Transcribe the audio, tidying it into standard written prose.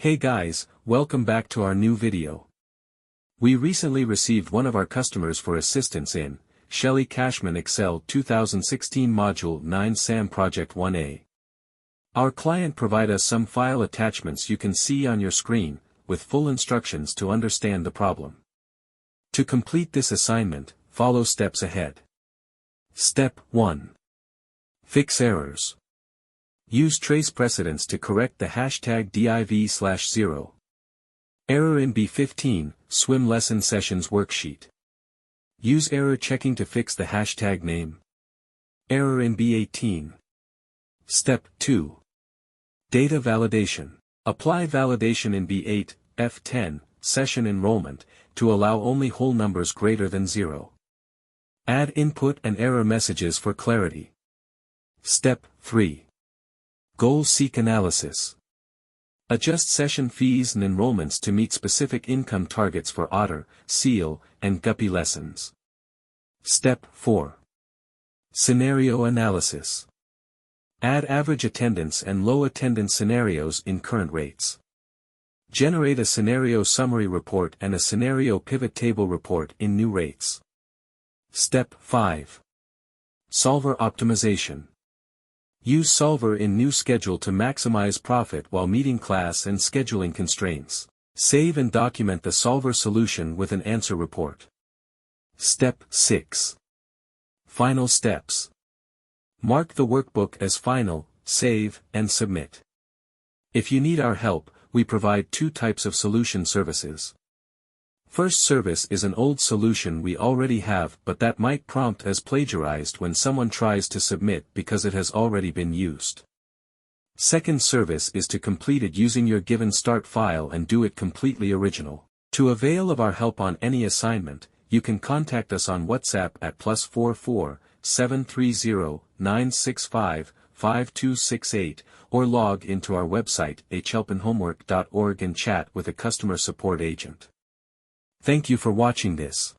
Hey guys, welcome back to our new video. We recently received one of our customers for assistance in Shelly Cashman Excel 2016 Module 9 SAM Project 1A. Our client provided us some file attachments you can see on your screen, with full instructions to understand the problem. To complete this assignment, follow steps ahead. Step 1. Fix errors. Use Trace Precedents to correct the #div/0. Error in B15, Swim Lesson Sessions Worksheet. Use error checking to fix the hashtag name. Error in B18. Step 2. Data validation. Apply validation in B8, F10, Session Enrollment, to allow only whole numbers greater than 0. Add input and error messages for clarity. Step 3. Goal-Seek Analysis. Adjust session fees and enrollments to meet specific income targets for Otter, Seal, and Guppy lessons. Step 4. Scenario Analysis. Add average attendance and low attendance scenarios in current rates. Generate a scenario summary report and a scenario pivot table report in new rates. Step 5. Solver Optimization. Use Solver in new schedule to maximize profit while meeting class and scheduling constraints. Save and document the Solver solution with an answer report. Step 6. Final steps. Mark the workbook as final, save, and submit. If you need our help, we provide two types of solution services. First service is an old solution we already have but that might prompt as plagiarized when someone tries to submit because it has already been used. Second service is to complete it using your given start file and do it completely original. To avail of our help on any assignment, you can contact us on WhatsApp at +44 730 965 5268 or log into our website hhelpinhomework.org and chat with a customer support agent. Thank you for watching this.